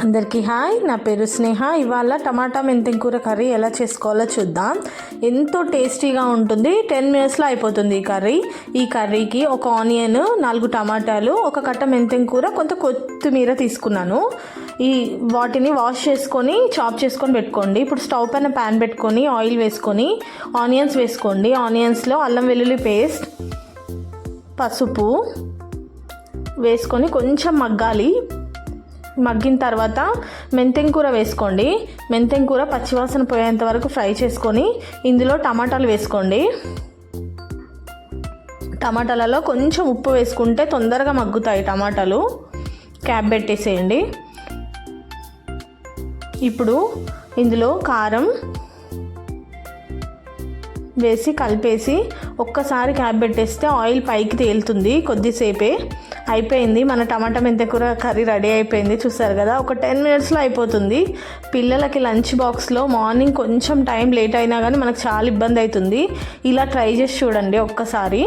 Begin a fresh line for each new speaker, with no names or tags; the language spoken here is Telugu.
అందరికీ హాయ్, నా పేరు స్నేహ. ఇవాళ టమాటా మెంతెం కూర కర్రీ ఎలా చేసుకోవాలో చూద్దాం. ఎంతో టేస్టీగా ఉంటుంది. 10 మినిట్స్లో అయిపోతుంది ఈ కర్రీ. ఈ కర్రీకి ఒక ఆనియన్, 4 టమాటాలు, ఒక కట్ట మెంతెం కూర, కొంత కొత్తిమీర తీసుకున్నాను. వాటిని వాష్ చేసుకొని చాప్ చేసుకొని పెట్టుకోండి. ఇప్పుడు స్టవ్ పైన ప్యాన్ పెట్టుకొని ఆయిల్ వేసుకొని ఆనియన్స్ వేసుకోండి. ఆనియన్స్లో అల్లం వెల్లుల్లి పేస్ట్, పసుపు వేసుకొని కొంచెం మగ్గాలి. మగ్గిన తర్వాత మెంతెం కూర వేసుకోండి. మెంతెం కూర పచ్చివాసన పోయేంత వరకు ఫ్రై చేసుకొని ఇందులో టమాటాలు వేసుకోండి. టమాటాలలో కొంచెం ఉప్పు వేసుకుంటే తొందరగా మగ్గుతాయి టమాటాలు. క్యాప్ పెట్టేసేయండి. ఇప్పుడు ఇందులో కారం వేసి కలిపేసి ఒక్కసారి క్యాప్ పెట్టేస్తే ఆయిల్ పైకి తేలుతుంది. కొద్దిసేపే అయిపోయింది. మన టమాటా మెంతెం కూర కర్రీ రెడీ అయిపోయింది. చూసారు కదా, ఒక 10 మినిట్స్లో అయిపోతుంది. పిల్లలకి లంచ్ బాక్స్లో మార్నింగ్ కొంచెం టైం లేట్ అయినా కానీ మనకు చాలా ఇబ్బంది అవుతుంది. ఇలా ట్రై చేసి చూడండి ఒక్కసారి.